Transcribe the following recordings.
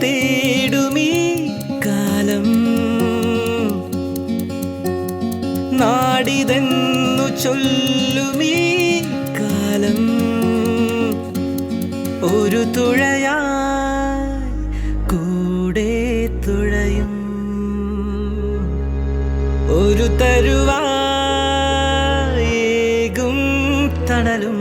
തേടുമീ കാലം നാടിതെന്നു ചൊല്ലുമീ കാലം ഒരു തുഴയായി കൂടെ തുഴയും ഒരു തരുവായേകും തണലും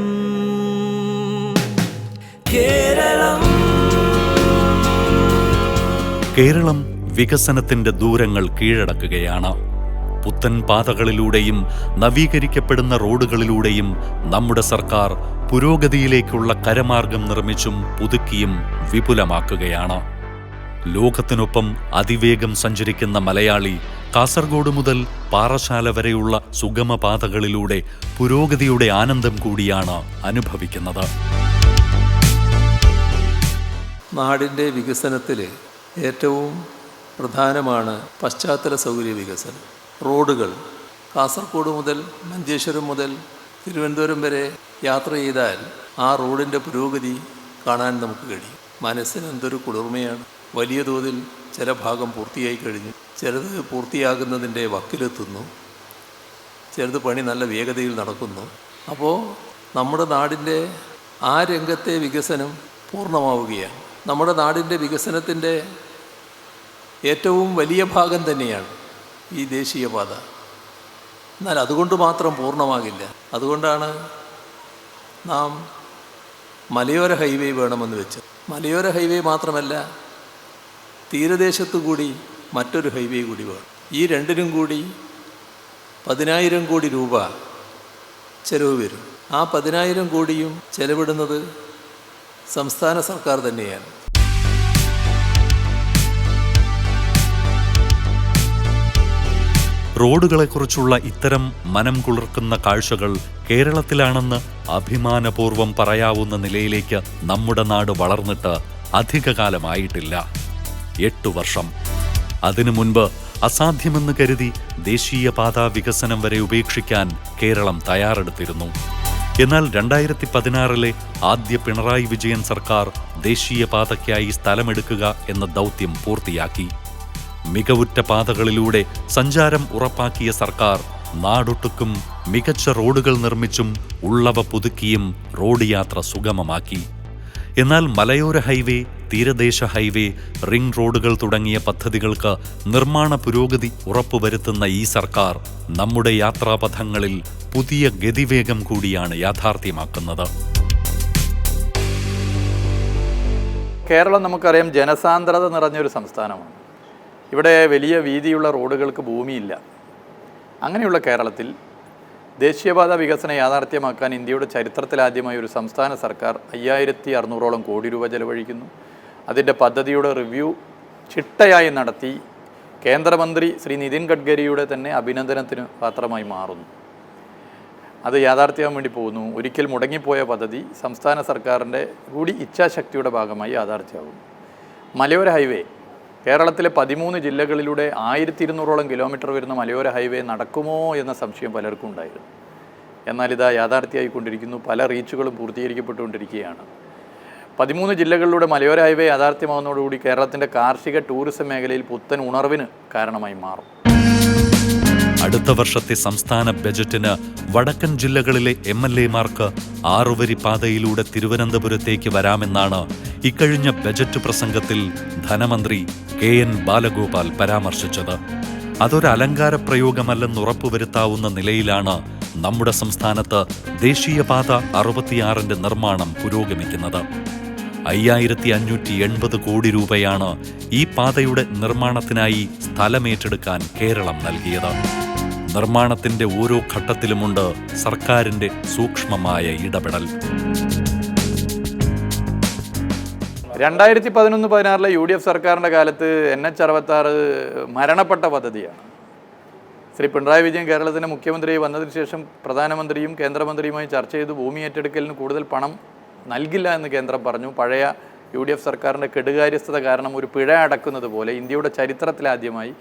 കേരളം വികസനത്തിന്റെ ദൂരങ്ങൾ കീഴടക്കുകയാണ്. പുത്തൻ പാതകളിലൂടെയും നവീകരിക്കപ്പെടുന്ന റോഡുകളിലൂടെയും നമ്മുടെ സർക്കാർ പുരോഗതിയിലേക്കുള്ള കരമാർഗം നിർമ്മിച്ചും പുതുക്കിയും വിപുലമാക്കുകയാണ്. ലോകത്തിനൊപ്പം അതിവേഗം സഞ്ചരിക്കുന്ന മലയാളി കാസർഗോഡ് മുതൽ പാറശാല വരെയുള്ള സുഗമപാതകളിലൂടെ പുരോഗതിയുടെ ആനന്ദം കൂടിയാണ് അനുഭവിക്കുന്നത്. നാടിൻ്റെ വികസനത്തിൽ ഏറ്റവും പ്രധാനമാണ് പശ്ചാത്തല സൗകര്യ വികസനം. റോഡുകൾ കാസർഗോഡ് മുതൽ മഞ്ചേശ്വരം മുതൽ തിരുവനന്തപുരം വരെ യാത്ര ചെയ്താൽ ആ റോഡിൻ്റെ പുരോഗതി കാണാൻ നമുക്ക് കഴിയും. മനസ്സിന് എന്തൊരു കുളിർമയാണ്. വലിയ തോതിൽ ചില ഭാഗം പൂർത്തിയായി കഴിഞ്ഞു, ചിലത് പൂർത്തിയാകുന്നതിൻ്റെ വക്കിലെത്തുന്നു, ചിലത് പണി നല്ല വേഗതയിൽ നടക്കുന്നു. അപ്പോൾ നമ്മുടെ നാടിൻ്റെ ആ രംഗത്തെ വികസനം പൂർണ്ണമാവുകയാണ്. നമ്മുടെ നാടിൻ്റെ വികസനത്തിൻ്റെ ഏറ്റവും വലിയ ഭാഗം തന്നെയാണ് ഈ ദേശീയപാത. എന്നാൽ അതുകൊണ്ട് മാത്രം പൂർണ്ണമാകില്ല. അതുകൊണ്ടാണ് നാം മലയോര ഹൈവേ വേണമെന്ന് വെച്ചത്. മലയോര ഹൈവേ മാത്രമല്ല, തീരദേശത്തു കൂടി മറ്റൊരു ഹൈവേ കൂടി വേണം. ഈ രണ്ടിനും കൂടി 10,000 കോടി രൂപ ചെലവ് വരും. ആ 10,000 കോടിയും ചെലവിടുന്നത് സംസ്ഥാന സർക്കാർ തന്നെയാണ്. റോഡുകളെക്കുറിച്ചുള്ള ഇത്തരം മനം കുളിർക്കുന്ന കാഴ്ചകൾ കേരളത്തിലാണെന്ന് അഭിമാനപൂർവ്വം പറയാവുന്ന നിലയിലേക്ക് നമ്മുടെ നാട് വളർന്നിട്ട് അധികകാലമായിട്ടില്ല. 8 വർഷം. അതിനു മുൻപ് അസാധ്യമെന്ന് കരുതി ദേശീയപാതാ വികസനം വരെ ഉപേക്ഷിക്കാൻ കേരളം തയ്യാറെടുത്തിരുന്നു. എന്നാൽ 2016 ആദ്യ പിണറായി വിജയൻ സർക്കാർ ദേശീയപാതയ്ക്കായി സ്ഥലമെടുക്കുക എന്ന ദൗത്യം പൂർത്തിയാക്കി. മികവുറ്റ പാതകളിലൂടെ സഞ്ചാരം ഉറപ്പാക്കിയ സർക്കാർ നാടൊട്ടുക്കും മികച്ച റോഡുകൾ നിർമ്മിച്ചും ഉള്ളവ പുതുക്കിയും റോഡ് യാത്ര സുഗമമാക്കി. എന്നാൽ മലയോര ഹൈവേ, തീരദേശ ഹൈവേ, റിംഗ് റോഡുകൾ തുടങ്ങിയ പദ്ധതികൾക്ക് നിർമ്മാണ പുരോഗതി ഉറപ്പുവരുത്തുന്ന ഈ സർക്കാർ നമ്മുടെ യാത്രാപഥങ്ങളിൽ പുതിയ ഗതിവേഗം കൂടിയാണ് യാഥാർത്ഥ്യമാക്കുന്നത്. കേരളം നമുക്കറിയാം ജനസാന്ദ്രത നിറഞ്ഞൊരു സംസ്ഥാനമാണ്. ഇവിടെ വലിയ വീതിയുള്ള റോഡുകൾക്ക് ഭൂമിയില്ല. അങ്ങനെയുള്ള കേരളത്തിൽ ദേശീയപാത വികസനം യാഥാർത്ഥ്യമാക്കാൻ ഇന്ത്യയുടെ ചരിത്രത്തിലാദ്യമായി ഒരു സംസ്ഥാന സർക്കാർ 5600 കോടി രൂപ ചെലവഴിക്കുന്നു. അതിൻ്റെ പദ്ധതിയുടെ റിവ്യൂ ചിട്ടയായി നടത്തി കേന്ദ്രമന്ത്രി ശ്രീ നിതിൻ ഗഡ്കരിയുടെ തന്നെ അഭിനന്ദനത്തിന് പാത്രമായി മാറുന്നു. അത് യാഥാർത്ഥ്യമാകാൻ വേണ്ടി പോകുന്നു. ഒരിക്കൽ മുടങ്ങിപ്പോയ പദ്ധതി സംസ്ഥാന സർക്കാരിൻ്റെ കൂടി ഇച്ഛാശക്തിയുടെ ഭാഗമായി യാഥാർത്ഥ്യമാകും. മലയോര ഹൈവേ കേരളത്തിലെ 13 ജില്ലകളിലൂടെ 1200 കിലോമീറ്റർ വരുന്ന മലയോര ഹൈവേ നടക്കുമോ എന്ന സംശയം പലർക്കും ഉണ്ടായിരുന്നു. എന്നാൽ ഇതാ യാഥാർത്ഥ്യമായിക്കൊണ്ടിരിക്കുന്നു. പല റീച്ചുകളും പൂർത്തീകരിക്കപ്പെട്ടുകൊണ്ടിരിക്കുകയാണ്. 13 ജില്ലകളിലൂടെ മലയോര ഹൈവേ യാഥാർത്ഥ്യമാകുന്നതോടുകൂടി കേരളത്തിൻ്റെ കാർഷിക ടൂറിസം മേഖലയിൽ പുത്തൻ ഉണർവിന് കാരണമായി മാറും. അടുത്ത വർഷത്തെ സംസ്ഥാന ബജറ്റിന് വടക്കൻ ജില്ലകളിലെ MLA-മാർക്ക് 6 വരി പാതയിലൂടെ തിരുവനന്തപുരത്തേക്ക് വരാമെന്നാണ് ഇക്കഴിഞ്ഞ ബജറ്റ് പ്രസംഗത്തിൽ ധനമന്ത്രി KN ബാലഗോപാൽ പരാമർശിച്ചത്. അതൊരു അലങ്കാര പ്രയോഗമല്ലെന്ന് ഉറപ്പുവരുത്താവുന്ന നിലയിലാണ് നമ്മുടെ സംസ്ഥാനത്ത് ദേശീയപാത 66ന്റെ നിർമ്മാണം പുരോഗമിക്കുന്നത്. 5580 കോടി രൂപയാണ് ഈ പാതയുടെ നിർമ്മാണത്തിനായി സ്ഥലമേറ്റെടുക്കാൻ കേരളം നൽകിയത്. നിർമ്മാണത്തിന്റെ ഓരോ ഘട്ടത്തിലുമുണ്ട് സർക്കാരിന്റെ സൂക്ഷ്മമായ ഇടപെടൽ. 2011-16 UDF സർക്കാരിൻ്റെ കാലത്ത് NH-66 മരണപ്പെട്ട പദ്ധതിയാണ്. ശ്രീ പിണറായി വിജയൻ കേരളത്തിൻ്റെ മുഖ്യമന്ത്രിയായി വന്നതിന് ശേഷം പ്രധാനമന്ത്രിയും കേന്ദ്രമന്ത്രിയുമായി ചർച്ച ചെയ്ത് ഭൂമി ഏറ്റെടുക്കലിന് കൂടുതൽ പണം നൽകില്ല എന്ന് കേന്ദ്രം പറഞ്ഞു. പഴയ UDF സർക്കാരിൻ്റെ കെടുകാര്യസ്ഥത കാരണം ഒരു പിഴ അടക്കുന്നത് പോലെ ഇന്ത്യയുടെ ചരിത്രത്തിലാദ്യമായി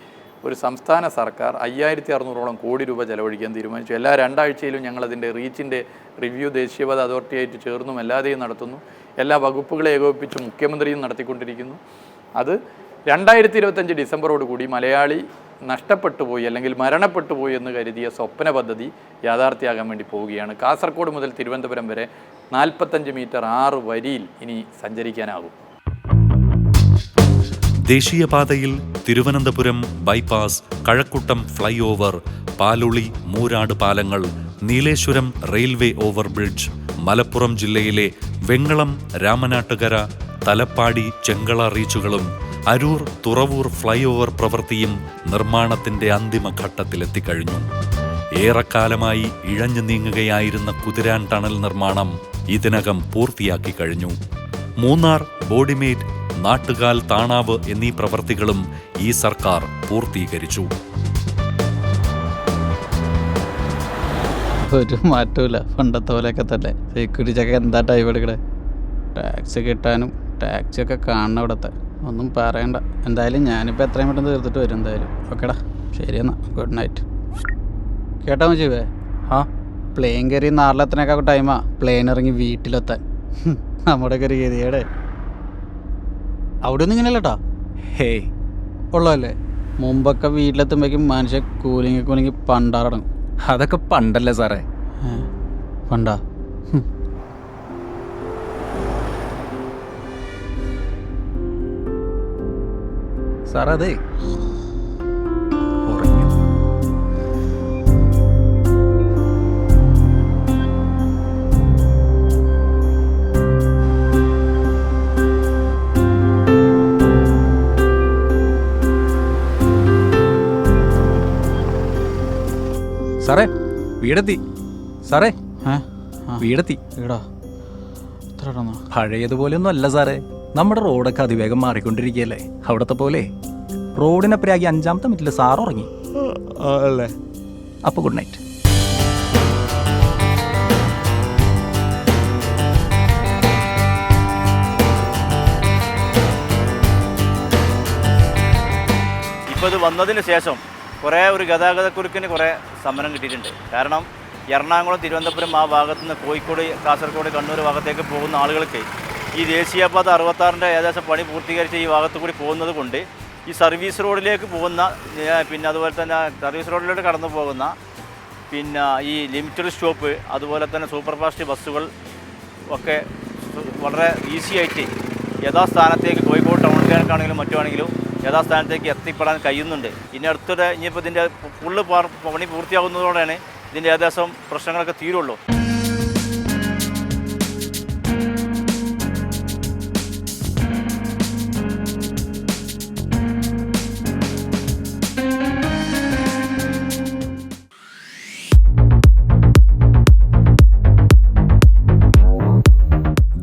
ഒരു സംസ്ഥാന സർക്കാർ 5600 കോടി രൂപ ചെലവഴിക്കാൻ തീരുമാനിച്ചു. എല്ലാ 2 ആഴ്ചയിലും ഞങ്ങളതിൻ്റെ റീച്ചിൻ്റെ റിവ്യൂ ദേശീയപാത അതോറിറ്റിയായിട്ട് ചേർന്നും അല്ലാതെയും നടത്തുന്നു. എല്ലാ വകുപ്പുകളെ ഏകോപിപ്പിച്ച് മുഖ്യമന്ത്രിയും നടത്തിക്കൊണ്ടിരിക്കുന്നു. അത് 2025 ഡിസംബറോടുകൂടി മലയാളി നഷ്ടപ്പെട്ടു പോയി അല്ലെങ്കിൽ മരണപ്പെട്ടു പോയി എന്ന് കരുതിയ സ്വപ്ന പദ്ധതി യാഥാർത്ഥ്യമാകാൻ വേണ്ടി പോവുകയാണ്. കാസർഗോഡ് മുതൽ തിരുവനന്തപുരം വരെ 45 മീറ്റർ 6 വരിയിൽ ഇനി സഞ്ചരിക്കാനാകും. ദേശീയപാതയിൽ Thiruvananthapuram bypass, Kazhakkoottam flyover, Paluli Moorad പാലങ്ങൾ, നീലേശ്വരം റെയിൽവേ ഓവർബ്രിഡ്ജ്, മലപ്പുറം ജില്ലയിലെ വെങ്ങളം രാമനാട്ടുകര, തലപ്പാടി ചെങ്കള റീച്ചുകളും അരൂർ തുറവൂർ ഫ്ലൈ ഓവർ പ്രവൃത്തിയും നിർമ്മാണത്തിന്റെ അന്തിമഘട്ടത്തിലെത്തിക്കഴിഞ്ഞു. ഏറെക്കാലമായി ഇഴഞ്ഞു നീങ്ങുകയായിരുന്ന കുതിരാൻ ടണൽ നിർമ്മാണം ഇതിനകം പൂർത്തിയാക്കി കഴിഞ്ഞു. മൂന്നാർ, ബോഡിമേറ്റ്, നാട്ടുകാൽ, താണാവ് എന്നീ പ്രവൃത്തികളും ഈ സർക്കാർ പൂർത്തീകരിച്ചു. ഒരു മാറ്റമില്ല, പണ്ടത്തെ പോലെയൊക്കെ തന്നെ. സെക്യൂരിറ്റിയൊക്കെ എന്താ ടൈം എടുക്കണേ, ടാക്സി കിട്ടാനും ടാക്സിയൊക്കെ കാണണം ഇവിടുത്തെ, ഒന്നും പറയണ്ട. എന്തായാലും ഞാനിപ്പോൾ എത്രയും പെട്ടെന്ന് തീർത്തിട്ട് വരും എന്തായാലും. ഓക്കേടാ, ശരി എന്നാൽ, ഗുഡ് നൈറ്റ്. കേട്ടോ മജീവേ? പ്ലെയിൻ കയറി നാറിലെത്തനൊക്കെ ടൈമാ പ്ലെയിൻ ഇറങ്ങി വീട്ടിലെത്താൻ. നമ്മുടെ ഒരു ഗതിയുടെ അവിടെ ഒന്നും ഇങ്ങനെയല്ലേട്ടാ. ഹേയ് ഉള്ളതല്ലേ, മുമ്പൊക്കെ വീട്ടിലെത്തുമ്പോഴേക്കും മനുഷ്യൻ കൂലിങ്ങി പണ്ടാറടങ്ങും. അതൊക്കെ പണ്ടല്ലേ സാറേ. പണ്ടാ? സാറേ അതെ സാറേ വീടെത്തി. സാറേ വീടെത്തി. വീടാ എത്ര ഇടന്നോ? പഴയതുപോലെയൊന്നും അല്ല സാറേ, നമ്മുടെ റോഡൊക്കെ അതിവേഗം മാറിക്കൊണ്ടിരിക്കുകയല്ലേ. അവിടത്തെ പോലെ റോഡിനെ പ്രാഗി 5ാമത്തെ മിനിറ്റിൽ സാർ ഉറങ്ങി അല്ലേ. അപ്പോൾ ഗുഡ് നൈറ്റ്. ഇപ്പോൾ ഇത് വന്നതിന് ശേഷം കുറേ ഒരു ഗതാഗതക്കുരുക്കിന് കുറേ സമരം കിട്ടിയിട്ടുണ്ട്. കാരണം എറണാകുളം, തിരുവനന്തപുരം ആ ഭാഗത്തു നിന്ന് കോഴിക്കോട്, കാസർഗോഡ്, കണ്ണൂർ ഭാഗത്തേക്ക് പോകുന്ന ആളുകൾക്ക് ഈ ദേശീയപാത 66-ന്റെ ഏകദേശം പണി പൂർത്തീകരിച്ച് ഈ ഭാഗത്തു കൂടി പോകുന്നത് കൊണ്ട് ഈ സർവീസ് റോഡിലേക്ക് പോകുന്ന, പിന്നെ അതുപോലെ തന്നെ സർവീസ് റോഡിലോട്ട് കടന്നു പോകുന്ന, പിന്നെ ഈ ലിമിറ്റഡ് സ്റ്റോപ്പ്, അതുപോലെ തന്നെ സൂപ്പർ ഫാസ്റ്റ് ബസ്സുകൾ ഒക്കെ വളരെ ഈസി ആയിട്ട് യഥാസ്ഥാനത്തേക്ക് കോഴിക്കോട് ടൗണിലേക്കാണെങ്കിലും മറ്റുമാണെങ്കിലും യഥാസ്ഥാനത്തേക്ക് എത്തിപ്പെടാൻ കഴിയുന്നുണ്ട്. ഇനി അടുത്തിടെ ഇനിയിപ്പോൾ ഇതിൻ്റെ ഫുള്ള് പണി പൂർത്തിയാകുന്നതോടെയാണ് ഇതിൻ്റെ ഏകദേശം പ്രശ്നങ്ങളൊക്കെ തീരുള്ളൂ.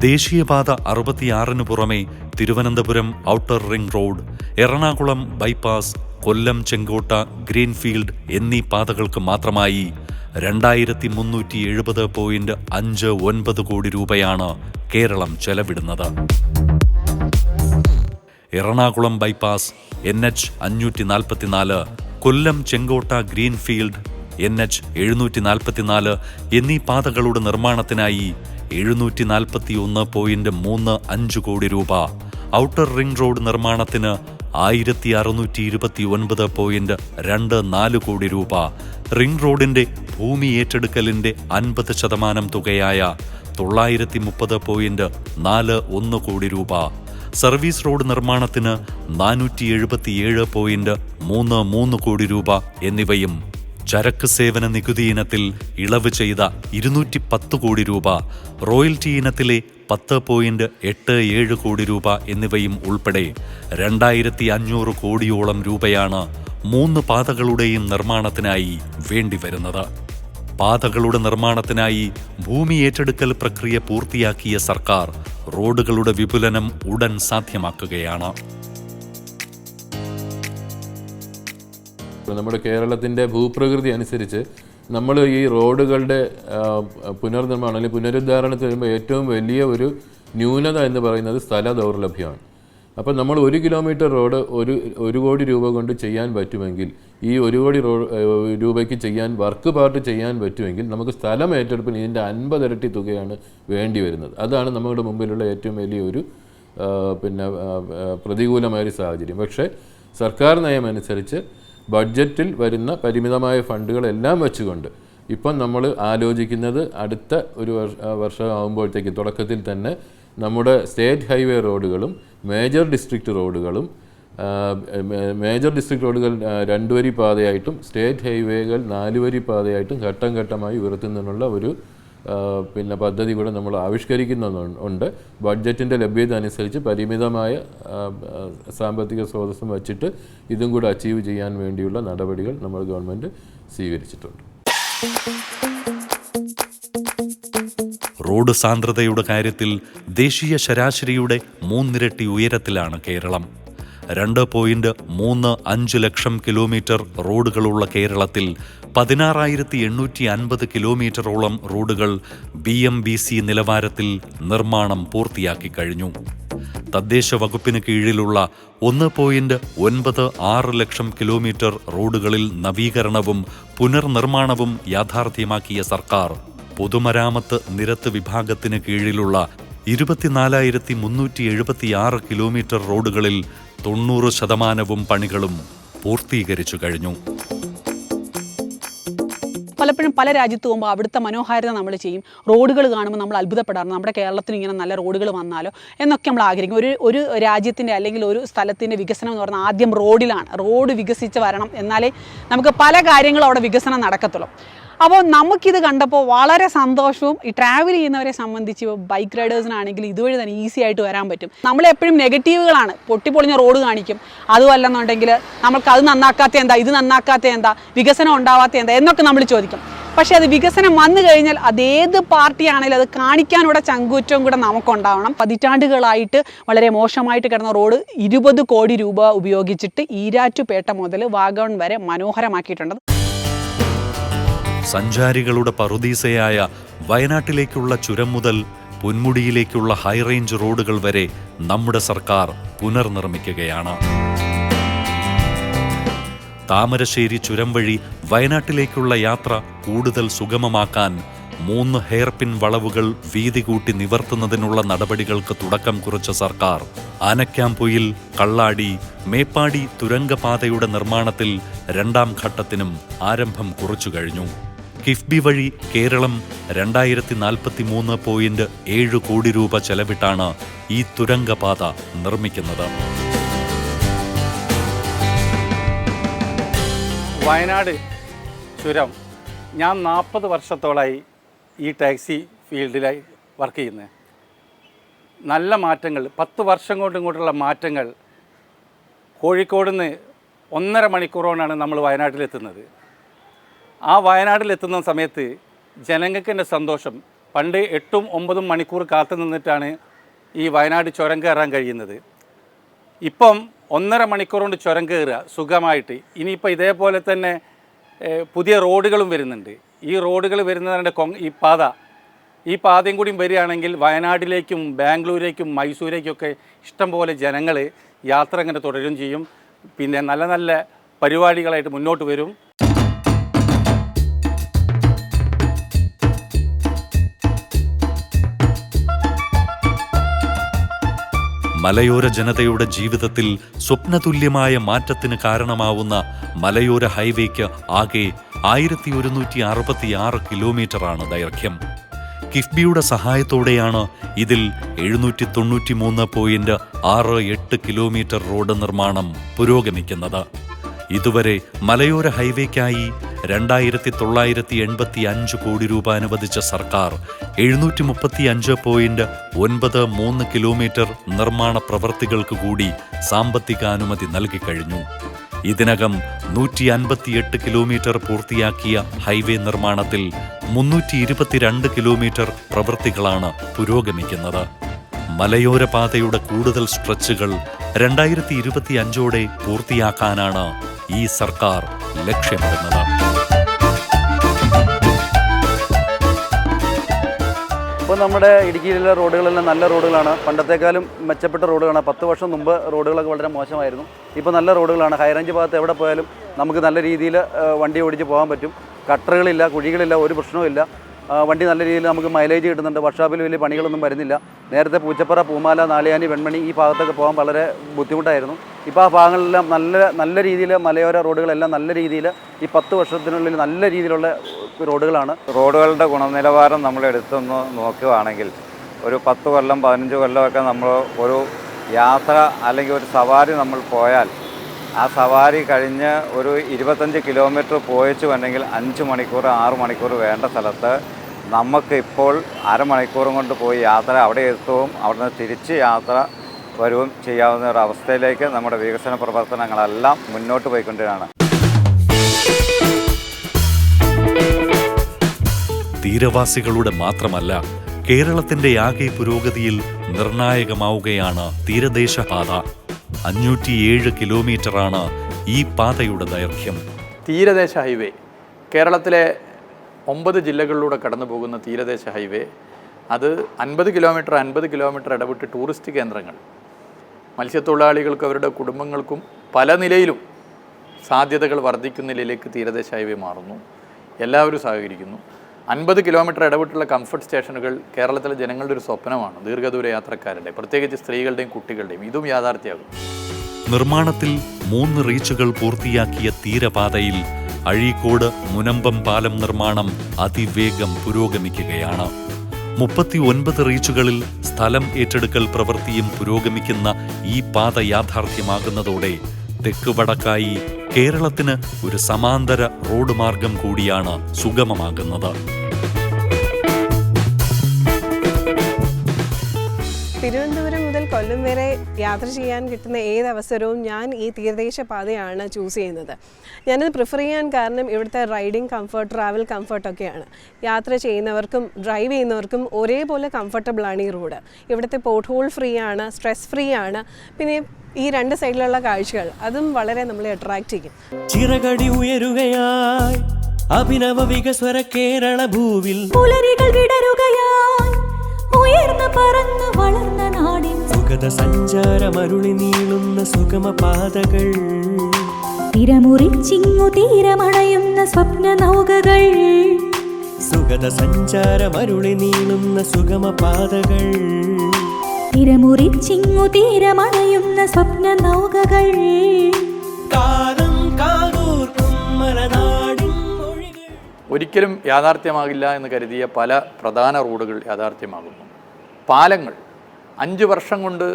ദേശീയപാത 66-നു പുറമെ Thiruvananthapuram outer ring road, Ernakulam bypass, Kollam Chenkotta greenfield എന്നീ പാതകൾക്ക് മാത്രമായി 2370.59 കോടി രൂപയാണ് കേരളം ചെലവിടുന്നത്. Ernakulam bypass, NH 544, Kollam Chenkotta greenfield, NH 744 എന്നീ പാതകളുടെ നിർമ്മാണത്തിനായി 741.35 കോടി രൂപ, ഔട്ടർ റിംഗ് റോഡ് നിർമ്മാണത്തിന് 1629.24 കോടി രൂപ, റിംഗ് റോഡിന്റെ ഭൂമി ഏറ്റെടുക്കലിന്റെ 50% തുകയായ 930.41 കോടി രൂപ, സർവീസ് റോഡ് നിർമ്മാണത്തിന് 477.33 കോടി രൂപ എന്നിവയും ചരക്ക് സേവന നികുതി ഇനത്തിൽ ഇളവ് ചെയ്ത 210 കോടി രൂപ, റോയൽറ്റി ഇനത്തിലെ 10.87 കോടി രൂപ എന്നിവയും ഉൾപ്പെടെ 2500 കോടിയോളം രൂപയാണ് 3 പാതകളുടെയും നിർമ്മാണത്തിനായി വേണ്ടിവരുന്നത്. പാതകളുടെ നിർമ്മാണത്തിനായി ഭൂമി ഏറ്റെടുക്കൽ പ്രക്രിയ പൂർത്തിയാക്കിയ സർക്കാർ റോഡുകളുടെ വിപുലനം ഉടൻ സാധ്യമാക്കുകയാണ്. നമ്മുടെ കേരളത്തിൻ്റെ ഭൂപ്രകൃതി അനുസരിച്ച് നമ്മൾ ഈ റോഡുകളുടെ പുനർനിർമ്മാണം അല്ലെങ്കിൽ പുനരുദ്ധാരണത്തിന് വരുമ്പോൾ ഏറ്റവും വലിയ ഒരു ന്യൂനത എന്ന് പറയുന്നത് സ്ഥല ദൗർലഭ്യമാണ്. അപ്പോൾ നമ്മൾ 1 കിലോമീറ്റർ റോഡ് 1 കോടി രൂപ കൊണ്ട് ചെയ്യാൻ പറ്റുമെങ്കിൽ, ഈ 1 കോടി രൂപയ്ക്ക് ചെയ്യാൻ വർക്ക് പാർട്ട് ചെയ്യാൻ പറ്റുമെങ്കിൽ നമുക്ക് സ്ഥലം ഏറ്റെടുപ്പിന് ഇതിൻ്റെ 50 ഇരട്ടി തുകയാണ് വേണ്ടി വരുന്നത്. അതാണ് നമ്മുടെ മുമ്പിലുള്ള ഏറ്റവും വലിയ ഒരു പ്രതികൂലമായൊരു സാഹചര്യം. പക്ഷേ സർക്കാർ നയമനുസരിച്ച് ബഡ്ജറ്റിൽ വരുന്ന പരിമിതമായ ഫണ്ടുകളെല്ലാം വെച്ചുകൊണ്ട് ഇപ്പം നമ്മൾ ആലോചിക്കുന്നത് അടുത്ത ഒരു വർഷം ആകുമ്പോഴത്തേക്ക് തുടക്കത്തിൽ തന്നെ നമ്മുടെ സ്റ്റേറ്റ് ഹൈവേ റോഡുകളും മേജർ ഡിസ്ട്രിക്റ്റ് റോഡുകൾ 2 വരി പാതയായിട്ടും സ്റ്റേറ്റ് ഹൈവേകൾ 4 വരി പാതയായിട്ടും ഘട്ടം ഘട്ടമായി ഉയർത്തുന്നതിനുള്ള ഒരു പദ്ധതി കൂടെ നമ്മൾ ആവിഷ്കരിക്കുന്നുണ്ട്. ബഡ്ജറ്റിൻ്റെ ലഭ്യത അനുസരിച്ച് പരിമിതമായ സാമ്പത്തിക സ്രോതസ്സും വച്ചിട്ട് ഇതും കൂടെ അച്ചീവ് ചെയ്യാൻ വേണ്ടിയുള്ള നടപടികൾ നമ്മൾ ഗവൺമെൻറ് സ്വീകരിച്ചിട്ടുണ്ട്. റോഡ് സാന്ദ്രതയുടെ കാര്യത്തിൽ ദേശീയ ശരാശരിയുടെ 3 ഇരട്ടി ഉയരത്തിലാണ് കേരളം. 2.35 ലക്ഷം കിലോമീറ്റർ റോഡുകളുള്ള കേരളത്തിൽ 16,850 കിലോമീറ്ററോളം റോഡുകൾ BMBC നിലവാരത്തിൽ നിർമ്മാണം പൂർത്തിയാക്കി കഴിഞ്ഞു. തദ്ദേശ വകുപ്പിന് കീഴിലുള്ള 1.96 ലക്ഷം കിലോമീറ്റർ റോഡുകളിൽ നവീകരണവും പുനർനിർമ്മാണവും യാഥാർത്ഥ്യമാക്കിയ സർക്കാർ പൊതുമരാമത്ത് നിരത്ത് വിഭാഗത്തിന് കീഴിലുള്ള 24,376 കിലോമീറ്റർ റോഡുകളിൽ 90% പണികളും പൂർത്തീകരിച്ചു കഴിഞ്ഞു. പലപ്പോഴും പല രാജ്യത്ത് പോകുമ്പോൾ അവിടുത്തെ മനോഹാരിത നമ്മൾ ചെയ്യും. റോഡുകൾ കാണുമ്പോൾ നമ്മൾ അത്ഭുതപ്പെടാറുണ്ട്. നമ്മുടെ കേരളത്തിന് ഇങ്ങനെ നല്ല റോഡുകൾ വന്നാലോ എന്നൊക്കെ നമ്മൾ ആഗ്രഹിക്കും. ഒരു രാജ്യത്തിൻ്റെ അല്ലെങ്കിൽ ഒരു സ്ഥലത്തിൻ്റെ വികസനം എന്ന് പറഞ്ഞാൽ ആദ്യം റോഡിലാണ്. റോഡ് വികസിച്ച് വരണം, എന്നാലേ നമുക്ക് പല കാര്യങ്ങളും അവിടെ വികസനം നടക്കത്തുള്ളൂ. അപ്പോൾ നമുക്കിത് കണ്ടപ്പോൾ വളരെ സന്തോഷവും, ഈ ട്രാവൽ ചെയ്യുന്നവരെ സംബന്ധിച്ച് ബൈക്ക് റൈഡേഴ്സിനാണെങ്കിൽ ഇതുവഴി തന്നെ ഈസി ആയിട്ട് വരാൻ പറ്റും. നമ്മളെപ്പോഴും നെഗറ്റീവുകളാണ്, പൊട്ടിപ്പൊളിഞ്ഞ റോഡ് കാണിക്കും, അതുമല്ലെന്നുണ്ടെങ്കിൽ നമ്മൾക്ക് അത് നന്നാക്കാത്ത എന്താ, ഇത് നന്നാക്കാത്ത എന്താ, വികസനം ഉണ്ടാവാത്ത എന്താ എന്നൊക്കെ നമ്മൾ ചോദിക്കും. പക്ഷേ അത് വികസനം വന്നു കഴിഞ്ഞാൽ അതേത് പാർട്ടിയാണെങ്കിലും അത് കാണിക്കാനുള്ള ചങ്കൂറ്റവും കൂടെ നമുക്കുണ്ടാവണം. പതിറ്റാണ്ടുകളായിട്ട് വളരെ മോശമായിട്ട് കിടന്ന റോഡ് 20 കോടി രൂപ ഉപയോഗിച്ചിട്ട് ഈരാറ്റുപേട്ട മുതൽ വാഗമൺ വരെ മനോഹരമാക്കിയിട്ടുണ്ട്. സഞ്ചാരികളുടെ പറുദീസയായ വയനാട്ടിലേക്കുള്ള ചുരം മുതൽ പൊന്മുടിയിലേക്കുള്ള ഹൈറേഞ്ച് റോഡുകൾ വരെ നമ്മുടെ സർക്കാർ പുനർനിർമ്മിക്കുകയാണ്. താമരശ്ശേരി ചുരം വഴി വയനാട്ടിലേക്കുള്ള യാത്ര കൂടുതൽ സുഗമമാക്കാൻ 3 ഹെയർപിൻ വളവുകൾ വീതി കൂട്ടി നിവർത്തുന്നതിനുള്ള നടപടികൾക്ക് തുടക്കം കുറിച്ച സർക്കാർ ആനക്കാംപൊയിൽ, കള്ളാടി, മേപ്പാടി തുരങ്കപാതയുടെ നിർമ്മാണത്തിൽ 2ാം ഘട്ടത്തിനും ആരംഭം കുറിച്ചു കഴിഞ്ഞു. കിഫ്ബി വഴി കേരളം 2043.7 കോടി രൂപ ചെലവിട്ടാണ് ഈ തുരങ്കപാത നിർമ്മിക്കുന്നത്. വയനാട് ചുരം ഞാൻ 40 വർഷത്തോളമായി ഈ ടാക്സി ഫീൽഡിലായി വർക്ക് ചെയ്യുന്നത്. നല്ല മാറ്റങ്ങൾ, 10 വർഷം കൊണ്ടുള്ള മാറ്റങ്ങൾ. കോഴിക്കോട് നിന്ന് 1.5 മണിക്കൂറോടാണ് നമ്മൾ വയനാട്ടിലെത്തുന്നത്. ആ വയനാട്ടിലെത്തുന്ന സമയത്ത് ജനങ്ങൾക്ക് തന്നെ സന്തോഷം. പണ്ട് 8-9 മണിക്കൂർ കാത്തു നിന്നിട്ടാണ് ഈ വയനാട് ചുരം കയറാൻ കഴിയുന്നത്. ഇപ്പം 1.5 മണിക്കൂർ കൊണ്ട് ചുരം കയറുക സുഖമായിട്ട്. ഇനിയിപ്പോൾ ഇതേപോലെ തന്നെ പുതിയ റോഡുകളും വരുന്നുണ്ട്. ഈ റോഡുകൾ വരുന്നതിൻ്റെ ഈ പാതയും കൂടി വരികയാണെങ്കിൽ വയനാട്ടിലേക്കും ബാംഗ്ലൂരേക്കും മൈസൂരേക്കൊക്കെ ഇഷ്ടംപോലെ ജനങ്ങൾ യാത്ര ഇങ്ങനെ തുടരും ചെയ്യും. പിന്നെ നല്ല നല്ല പരിപാടികളായിട്ട് മുന്നോട്ട് വരും. മലയോര ജനതയുടെ ജീവിതത്തിൽ സ്വപ്നതുല്യമായ മാറ്റത്തിന് കാരണമാവുന്ന മലയോര ഹൈവേക്ക് ആകെ 1166 കിലോമീറ്ററാണ് ദൈർഘ്യം. കിഫ്ബിയുടെ സഹായത്തോടെയാണ് ഇതിൽ 793.68 കിലോമീറ്റർ റോഡ് നിർമ്മാണം പുരോഗമിക്കുന്നത്. ഇതുവരെ മലയോര ഹൈവേക്കായി 2,985 കോടി രൂപ അനുവദിച്ച സർക്കാർ 735.93 കിലോമീറ്റർ നിർമ്മാണ പ്രവൃത്തികൾക്ക് കൂടി സാമ്പത്തികാനുമതി നൽകിക്കഴിഞ്ഞു. ഇതിനകം 158 കിലോമീറ്റർ പൂർത്തിയാക്കിയ ഹൈവേ നിർമ്മാണത്തിൽ 322 കിലോമീറ്റർ പ്രവൃത്തികളാണ് പുരോഗമിക്കുന്നത്. മലയോര പാതയുടെ കൂടുതൽ സ്ട്രെച്ചുകൾ 2025ഓടെ പൂർത്തിയാക്കാനാണ് ഈ സർക്കാർ ലക്ഷ്യമിടുന്നത്. ഇപ്പോൾ നമ്മുടെ ഇടുക്കിയിലെ റോഡുകളെല്ലാം നല്ല റോഡുകളാണ്. പണ്ടത്തെക്കാളും മെച്ചപ്പെട്ട റോഡുകളാണ്. 10 വർഷം മുമ്പ് റോഡുകളൊക്കെ വളരെ മോശമായിരുന്നു. ഇപ്പോൾ നല്ല റോഡുകളാണ്. ഹൈറേഞ്ച് ഭാഗത്ത് എവിടെ പോയാലും നമുക്ക് നല്ല രീതിയിൽ വണ്ടി ഓടിച്ച് പോകാൻ പറ്റും. കട്ടറുകളില്ല, കുഴികളില്ല, ഒരു പ്രശ്നവുമില്ല. വണ്ടി നല്ല രീതിയിൽ നമുക്ക് മൈലേജ് കിട്ടുന്നുണ്ട്. വർക്ക്ഷോപ്പിൽ വലിയ പണികളൊന്നും വരുന്നില്ല. നേരത്തെ പൂച്ചപ്പറ, പൂമാല, നാളിയാനി, വെൺമണി ഈ ഭാഗത്തൊക്കെ പോകാൻ വളരെ ബുദ്ധിമുട്ടായിരുന്നു. ഇപ്പോൾ ആ ഭാഗങ്ങളെല്ലാം നല്ല രീതിയിൽ മലയോര റോഡുകളെല്ലാം നല്ല രീതിയിൽ ഈ 10 വർഷത്തിനുള്ളിൽ നല്ല രീതിയിലുള്ള റോഡുകളാണ്. റോഡുകളുടെ ഗുണനിലവാരം നമ്മൾ എടുത്തൊന്ന് നോക്കുകയാണെങ്കിൽ ഒരു 10 കൊല്ലം 15 കൊല്ലമൊക്കെ നമ്മൾ ഒരു യാത്ര അല്ലെങ്കിൽ ഒരു സവാരി നമ്മൾ പോയാൽ ആ സവാരി കഴിഞ്ഞ് ഒരു 25 കിലോമീറ്റർ പോയിച്ചു വന്നെങ്കിൽ 5 മണിക്കൂർ 6 മണിക്കൂർ വേണ്ട സ്ഥലത്ത് നമുക്ക് ഇപ്പോൾ അരമണിക്കൂറും കൊണ്ട് പോയി യാത്ര അവിടെ എത്തുകയും അവിടെ നിന്ന് തിരിച്ച് യാത്ര വരുകയും ചെയ്യാവുന്ന ഒരു അവസ്ഥയിലേക്ക് നമ്മുടെ വികസന പ്രവർത്തനങ്ങളെല്ലാം മുന്നോട്ട് പോയിക്കൊണ്ടിരിക്കുകയാണ്. തീരവാസികളുടെ മാത്രമല്ല കേരളത്തിന്റെ ആകെ പുരോഗതിയിൽ നിർണായകമാവുകയാണ് തീരദേശപാത. 507 കിലോമീറ്ററാണ് ഈ പാതയുടെ ദൈർഘ്യം. തീരദേശ ഹൈവേ കേരളത്തിലെ 9 ജില്ലകളിലൂടെ കടന്നു പോകുന്ന തീരദേശ ഹൈവേ അത് 50 കിലോമീറ്റർ ഇടവിട്ട് ടൂറിസ്റ്റ് കേന്ദ്രങ്ങൾ, മത്സ്യത്തൊഴിലാളികൾക്കും അവരുടെ കുടുംബങ്ങൾക്കും പല നിലയിലും സാധ്യതകൾ വർദ്ധിക്കുന്ന നിലയിലേക്ക് തീരദേശ ഹൈവേ മാറുന്നു. എല്ലാവരും സഹകരിക്കുന്നു. 50 കിലോമീറ്റർ ഇടവിട്ടുള്ള കംഫർട്ട് സ്റ്റേഷനുകൾ കേരളത്തിലെ ജനങ്ങളുടെ ഒരു സ്വപ്നമാണ്. ദീർഘദൂര യാത്രക്കാരുടെ, പ്രത്യേകിച്ച് സ്ത്രീകളുടെയും കുട്ടികളുടെയും. ഇതും യാഥാർത്ഥ്യമാകും. നിർമ്മാണത്തിൽ 3 റീച്ചുകൾ പൂർത്തിയാക്കിയ തീരപാതയിൽ അഴീക്കോട് മുനമ്പം പാലം നിർമ്മാണം അതിവേഗം പുരോഗമിക്കുകയാണ്. 39 റീച്ചുകളിൽ സ്ഥലം ഏറ്റെടുക്കൽ പ്രവൃത്തിയും പുരോഗമിക്കുന്ന ഈ പാത യാഥാർത്ഥ്യമാകുന്നതോടെ തെക്ക് വടക്കായി കേരളത്തിന് ഒരു സമാന്തര റോഡ് മാർഗം കൂടിയാണ് സുഗമമാകുന്നത്. തിരുവനന്തപുരം മുതൽ കൊല്ലം വരെ യാത്ര ചെയ്യാൻ കിട്ടുന്ന ഏത് അവസരവും ഞാൻ ഈ തീരദേശ പാതയാണ് ചൂസ് ചെയ്യുന്നത്. ഞാനത് പ്രിഫർ ചെയ്യാൻ കാരണം ഇവിടുത്തെ റൈഡിങ് കംഫർട്ട്, ട്രാവൽ കംഫർട്ടൊക്കെയാണ്. യാത്ര ചെയ്യുന്നവർക്കും ഡ്രൈവ് ചെയ്യുന്നവർക്കും ഒരേപോലെ കംഫർട്ടബിളാണ് ഈ റോഡ്. ഇവിടുത്തെ പോർട്ട് ഹോൾ ഫ്രീ ആണ്, സ്ട്രെസ് ഫ്രീ ആണ്. പിന്നെ ഈ 2 സൈഡിലുള്ള കാഴ്ചകൾ അതും വളരെ നമ്മളെ അട്രാക്റ്റ് ചെയ്യും. ചിറകടി ഉയരുകയായി അഭിനവ വികസ്വര കേരള ഭൂവിൽ പുലരികൾ വിടരുകയായി ഉയർന്നു പറന്നു വളർന്ന നാടിൻ സുഗത സഞ്ചാരമരുളി നീളുന്ന സുഗമ പാതകൾ, തിരമുറിച്ചിങ്ങു തീരമണയുന്ന സ്വപ്ന നൗകകൾ, സുഗത സഞ്ചാരമരുളി നീളുന്ന സുഗമ പാതകൾ, തിരമുറിച്ചിങ്ങു തീരമണയുന്ന സ്വപ്ന നൗകകൾ, കാലം കാതോർക്കും മലനാടിൻ മൊഴികൾ. ഒരിക്കലും യാഥാർത്ഥ്യമാകില്ല എന്ന് കരുതിയ പല പ്രധാന റോഡുകൾ യാഥാർത്ഥ്യമാകുന്നു. പാലങ്ങൾ 5 വർഷം കൊണ്ട്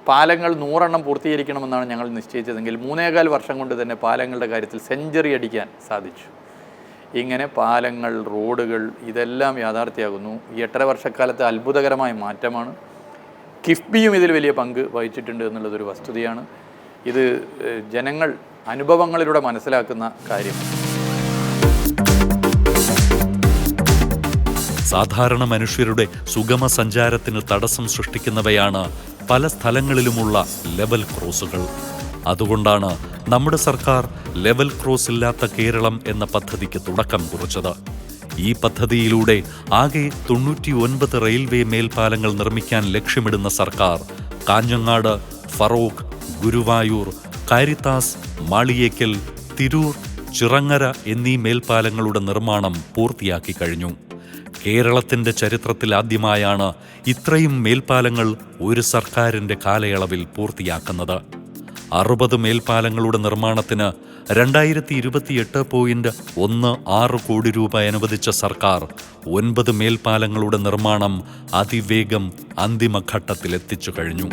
പാലങ്ങൾ 100 എണ്ണം പൂർത്തീകരിക്കണമെന്നാണ് ഞങ്ങൾ നിശ്ചയിച്ചതെങ്കിൽ 3.25 വർഷം കൊണ്ട് തന്നെ പാലങ്ങളുടെ കാര്യത്തിൽ സെഞ്ചുറി അടിക്കാൻ സാധിച്ചു. ഇങ്ങനെ പാലങ്ങൾ, റോഡുകൾ ഇതെല്ലാം യാഥാർത്ഥ്യമാകുന്നു. ഈ 8.5 വർഷക്കാലത്തെ അത്ഭുതകരമായ മാറ്റമാണ്. കിഫ്ബിയും ഇതിൽ വലിയ പങ്ക് വഹിച്ചിട്ടുണ്ട് എന്നുള്ളതൊരു വസ്തുതയാണ്. ഇത് ജനങ്ങൾ അനുഭവങ്ങളിലൂടെ മനസ്സിലാക്കുന്ന കാര്യമാണ്. സാധാരണ മനുഷ്യരുടെ സുഗമ സഞ്ചാരത്തിന് തടസ്സം സൃഷ്ടിക്കുന്നവയാണ് പല സ്ഥലങ്ങളിലുമുള്ള ലെവൽ ക്രോസുകൾ. അതുകൊണ്ടാണ് നമ്മുടെ സർക്കാർ ലെവൽ ക്രോസ് ഇല്ലാത്ത കേരളം എന്ന പദ്ധതിക്ക് തുടക്കം കുറിച്ചത്. ഈ പദ്ധതിയിലൂടെ ആകെ 99 റെയിൽവേ മേൽപ്പാലങ്ങൾ നിർമ്മിക്കാൻ ലക്ഷ്യമിടുന്ന സർക്കാർ കാഞ്ഞങ്ങാട്, ഫറോക്ക്, ഗുരുവായൂർ, കാരിത്താസ്, മാളിയേക്കൽ, തിരൂർ, ചിറങ്ങര എന്നീ മേൽപ്പാലങ്ങളുടെ നിർമ്മാണം പൂർത്തിയാക്കി കഴിഞ്ഞു. കേരളത്തിന്റെ ചരിത്രത്തിലാദ്യമായാണ് ഇത്രയും മേൽപ്പാലങ്ങൾ ഒരു സർക്കാരിന്റെ കാലയളവിൽ പൂർത്തിയാക്കുന്നത്. 60 മേൽപ്പാലങ്ങളുടെ നിർമ്മാണത്തിന് 2028.16 കോടി രൂപ അനുവദിച്ച സർക്കാർ 9 മേൽപ്പാലങ്ങളുടെ നിർമ്മാണം അതിവേഗം അന്തിമഘട്ടത്തിലെത്തിച്ചു കഴിഞ്ഞു.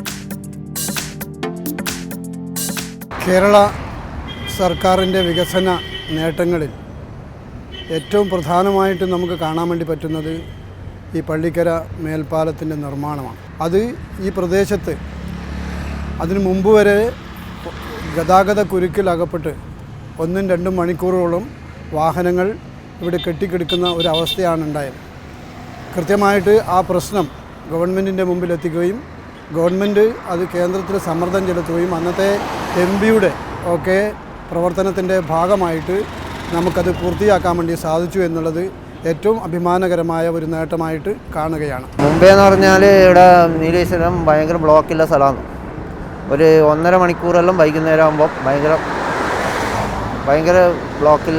കേരള സർക്കാരിൻ്റെ വികസന നേട്ടങ്ങളിൽ ഏറ്റവും പ്രധാനമായിട്ട് നമുക്ക് കാണാൻ വേണ്ടി പറ്റുന്നത് ഈ പള്ളിക്കര മേൽപ്പാലത്തിൻ്റെ നിർമ്മാണമാണ്. അത് ഈ പ്രദേശത്ത് അതിനു മുമ്പ് വരെ ഗതാഗത കുരുക്കിലകപ്പെട്ട് 1-2 മണിക്കൂറോളം വാഹനങ്ങൾ ഇവിടെ കെട്ടിക്കിടക്കുന്ന ഒരവസ്ഥയാണ് ഉണ്ടായത്. കൃത്യമായിട്ട് ആ പ്രശ്നം ഗവൺമെൻറ്റിൻ്റെ മുമ്പിലെത്തിക്കുകയും ഗവൺമെൻറ് അത് കേന്ദ്രത്തിൽ സമ്മർദ്ദം ചെലുത്തുകയും അന്നത്തെ എംപിയുടെ ഒക്കെ പ്രവർത്തനത്തിൻ്റെ ഭാഗമായിട്ട് നമുക്കത് പൂർത്തിയാക്കാൻ വേണ്ടി സാധിച്ചു എന്നുള്ളത് ഏറ്റവും അഭിമാനകരമായ ഒരു നേട്ടമായിട്ട് കാണുകയാണ്. മുമ്പേ എന്ന് പറഞ്ഞാൽ ഇവിടെ നീലേശ്വരം ഭയങ്കര ബ്ലോക്കുള്ള സ്ഥലമാണ്. ഒരു 1.5 മണിക്കൂറെല്ലാം വൈകുന്നേരം ആകുമ്പോൾ ഭയങ്കര ബ്ലോക്കിൽ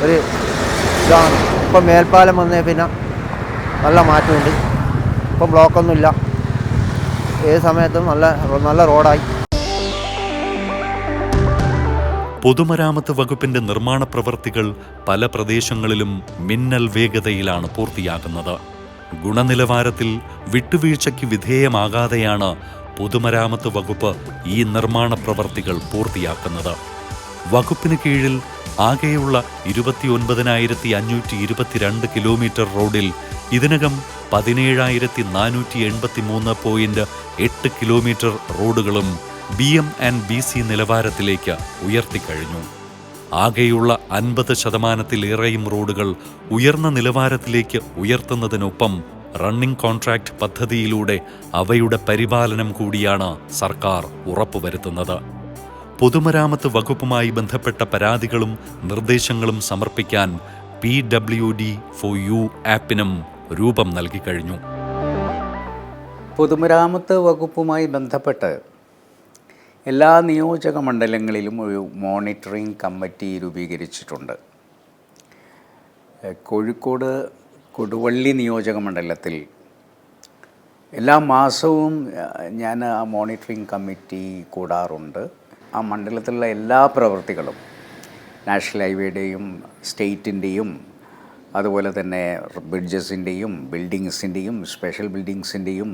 ഒരു ഇതാണ്. ഇപ്പം മേൽപ്പാലം വന്നേ പിന്നെ നല്ല മാറ്റമുണ്ട്. ഇപ്പം ബ്ലോക്കൊന്നുമില്ല. ഏത് സമയത്തും നല്ല റോഡായി. പൊതുമരാമത്ത് വകുപ്പിന്റെ നിർമ്മാണ പ്രവൃത്തികൾ പല പ്രദേശങ്ങളിലും മിന്നൽ വേഗതയിലാണ് പൂർത്തിയാക്കുന്നത്. ഗുണനിലവാരത്തിൽ വിട്ടുവീഴ്ചയ്ക്ക് വിധേയമാകാതെയാണ് പൊതുമരാമത്ത് വകുപ്പ് ഈ നിർമ്മാണ പ്രവൃത്തികൾ പൂർത്തിയാക്കുന്നത്. വകുപ്പിന് കീഴിൽ ആകെയുള്ള 29,522 കിലോമീറ്റർ റോഡിൽ ഇതിനകം 17,483.8 കിലോമീറ്റർ റോഡുകളും BM&BC നിലവാരത്തിലേക്ക് ഉയർത്തിക്കഴിഞ്ഞു. ആകെയുള്ള 50%-ലേറെയും റോഡുകൾ ഉയർന്ന നിലവാരത്തിലേക്ക് ഉയർത്തുന്നതിനൊപ്പം റണ്ണിംഗ് കോൺട്രാക്ട് പദ്ധതിയിലൂടെ അവയുടെ പരിപാലനം കൂടിയാണ് സർക്കാർ ഉറപ്പുവരുത്തുന്നത്. പൊതുമരാമത്ത് വകുപ്പുമായി ബന്ധപ്പെട്ട പരാതികളും നിർദ്ദേശങ്ങളും സമർപ്പിക്കാൻ PWD4U ആപ്പിനും രൂപം നൽകിക്കഴിഞ്ഞു. പൊതുമരാമത്ത് വകുപ്പുമായി ബന്ധപ്പെട്ട് എല്ലാ നിയോജക മണ്ഡലങ്ങളിലും ഒരു മോണിറ്ററിംഗ് കമ്മിറ്റി രൂപീകരിച്ചിട്ടുണ്ട്. കോഴിക്കോട് കൊടുവള്ളി നിയോജക മണ്ഡലത്തിൽ എല്ലാ മാസവും ഞാൻ ആ മോണിറ്ററിംഗ് കമ്മിറ്റി കൂടാറുണ്ട്. ആ മണ്ഡലത്തിലുള്ള എല്ലാ പ്രവൃത്തികളും നാഷണൽ ഹൈവേയുടെയും സ്റ്റേറ്റിൻ്റെയും അതുപോലെ തന്നെ ബ്രിഡ്ജസിൻ്റെയും ബിൽഡിങ്സിൻ്റെയും സ്പെഷ്യൽ ബിൽഡിങ്സിൻ്റെയും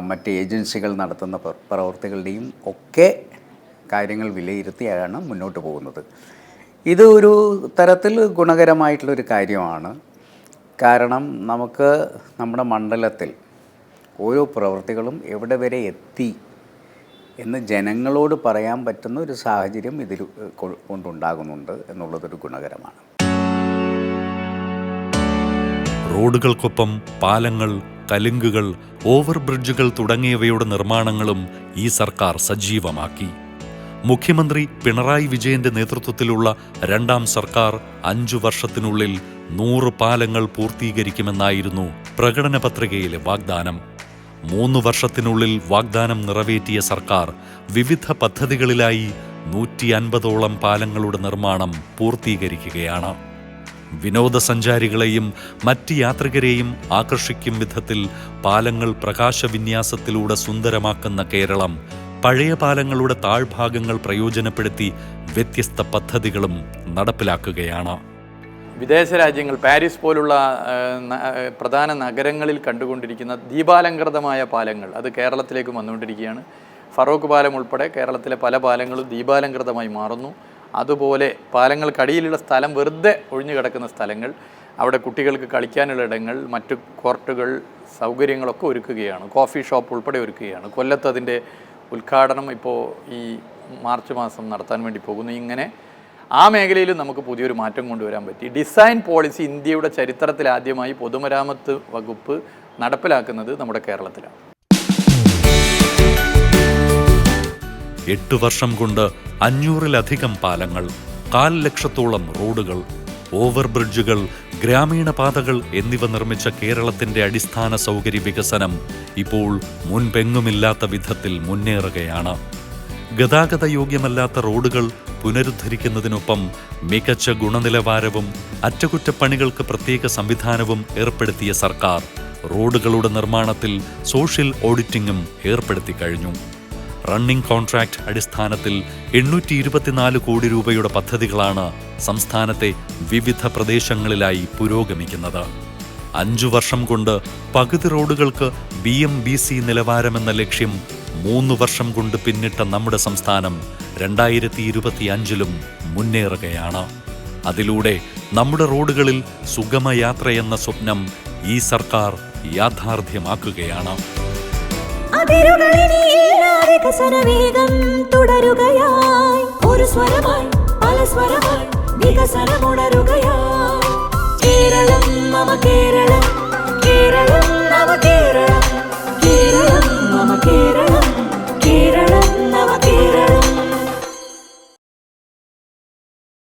മറ്റ് ഏജൻസികൾ നടത്തുന്ന പ്രവൃത്തികളുടെയും ഒക്കെ കാര്യങ്ങൾ വിലയിരുത്തിയാണ് മുന്നോട്ട് പോകുന്നത്. ഇത് ഒരു തരത്തിൽ ഗുണകരമായിട്ടുള്ളൊരു കാര്യമാണ്. കാരണം നമുക്ക് നമ്മുടെ മണ്ഡലത്തിൽ ഓരോ പ്രവൃത്തികളും എവിടെ വരെ എത്തി എന്ന് ജനങ്ങളോട് പറയാൻ പറ്റുന്ന ഒരു സാഹചര്യം ഇതിൽ കൊണ്ടുണ്ടാകുന്നുണ്ട് എന്നുള്ളതൊരു ഗുണകരമാണ്. റോഡുകൾക്കൊപ്പം പാലങ്ങൾ, കലുങ്കുകൾ, ഓവർ ബ്രിഡ്ജുകൾ തുടങ്ങിയവയുടെ നിർമ്മാണങ്ങളും ഈ സർക്കാർ സജീവമാക്കി. മുഖ്യമന്ത്രി പിണറായി വിജയന്റെ നേതൃത്വത്തിലുള്ള രണ്ടാം സർക്കാർ 5 വർഷത്തിനുള്ളിൽ 100 പാലങ്ങൾ പൂർത്തീകരിക്കുമെന്നായിരുന്നു പ്രകടന പത്രികയിലെ വാഗ്ദാനം. 3 വർഷത്തിനുള്ളിൽ വാഗ്ദാനം നിറവേറ്റിയ സർക്കാർ വിവിധ പദ്ധതികളിലായി 150ഓളം പാലങ്ങളുടെ നിർമ്മാണം പൂർത്തീകരിക്കുകയാണ്. വിനോദസഞ്ചാരികളെയും മറ്റ് യാത്രികരെയും ആകർഷിക്കും വിധത്തിൽ പാലങ്ങൾ പ്രകാശവിന്യാസത്തിലൂടെ സുന്ദരമാക്കുന്ന കേരളം പഴയ പാലങ്ങളുടെ താഴ്ഭാഗങ്ങൾ പ്രയോജനപ്പെടുത്തി വ്യത്യസ്ത പദ്ധതികളും നടപ്പിലാക്കുകയാണ്. വിദേശ രാജ്യങ്ങൾ, പാരീസ് പോലുള്ള പ്രധാന നഗരങ്ങളിൽ കണ്ടുകൊണ്ടിരിക്കുന്ന ദീപാലങ്കൃതമായ പാലങ്ങൾ അത് കേരളത്തിലേക്ക് വന്നുകൊണ്ടിരിക്കുകയാണ്. ഫറോക്ക് പാലം ഉൾപ്പെടെ കേരളത്തിലെ പല പാലങ്ങളും ദീപാലങ്കൃതമായി മാറുന്നു. അതുപോലെ പാലങ്ങൾക്കടിയിലുള്ള സ്ഥലം, വെറുതെ ഒഴിഞ്ഞു കിടക്കുന്ന സ്ഥലങ്ങൾ, അവിടെ കുട്ടികൾക്ക് കളിക്കാനുള്ള ഇടങ്ങൾ, മറ്റു കോർട്ടുകൾ, സൗകര്യങ്ങളൊക്കെ ഒരുക്കുകയാണ്. കോഫി ഷോപ്പ് ഉൾപ്പെടെ ഒരുക്കുകയാണ്. കൊല്ലത്ത് അതിൻ്റെ ഉദ്ഘാടനം ഇപ്പോൾ ഈ മാർച്ച് മാസം നടത്താൻ വേണ്ടി പോകുന്നു. ഇങ്ങനെ ആ മേഖലയിലും നമുക്ക് പുതിയൊരു മാറ്റം കൊണ്ടുവരാൻ പറ്റി. ഡിസൈൻ പോളിസി ഇന്ത്യയുടെ ചരിത്രത്തിൽ ആദ്യമായി പൊതുമരാമത്ത് വകുപ്പ് നടപ്പിലാക്കുന്നത് നമ്മുടെ കേരളത്തിലാണ്. 8 വർഷം കൊണ്ട് 500-ലധികം പാലങ്ങൾ, 1,00,000-ഓളം റോഡുകൾ, ഓവർ ബ്രിഡ്ജുകൾ, ഗ്രാമീണ പാതകൾ എന്നിവ നിർമ്മിച്ച കേരളത്തിന്റെ അടിസ്ഥാന സൗകര്യ വികസനം ഇപ്പോൾ മുൻപെങ്ങുമില്ലാത്ത വിധത്തിൽ മുന്നേറുകയാണ്. ഗതാഗത യോഗ്യമല്ലാത്ത റോഡുകൾ പുനരുദ്ധരിക്കുന്നതിനൊപ്പം മികച്ച ഗുണനിലവാരവും അറ്റകുറ്റപ്പണികൾക്ക് പ്രത്യേക സംവിധാനവും ഏർപ്പെടുത്തിയ സർക്കാർ റോഡുകളുടെ നിർമ്മാണത്തിൽ സോഷ്യൽ ഓഡിറ്റിംഗും ഏർപ്പെടുത്തി കഴിഞ്ഞു. റണ്ണിംഗ് കോൺട്രാക്ട് അടിസ്ഥാനത്തിൽ 824 കോടി രൂപയുടെ പദ്ധതികളാണ് സംസ്ഥാനത്തെ വിവിധ പ്രദേശങ്ങളിലായി പുരോഗമിക്കുന്നത്. 5 വർഷം കൊണ്ട് പകുതി റോഡുകൾക്ക് BM/BC നിലവാരമെന്ന ലക്ഷ്യം 3 വർഷം കൊണ്ട് പിന്നിട്ട നമ്മുടെ സംസ്ഥാനം 2025-ലും മുന്നേറുകയാണ്. അതിലൂടെ നമ്മുടെ റോഡുകളിൽ സുഗമയാത്രയെന്ന സ്വപ്നം ഈ സർക്കാർ യാഥാർത്ഥ്യമാക്കുകയാണ്. വികസനവേഗം തുടരുകയായി, ഒരു സ്വരമായി പല സ്വരമായി വികസനമുണരുകയായി. കേരളം മമ കേരളം.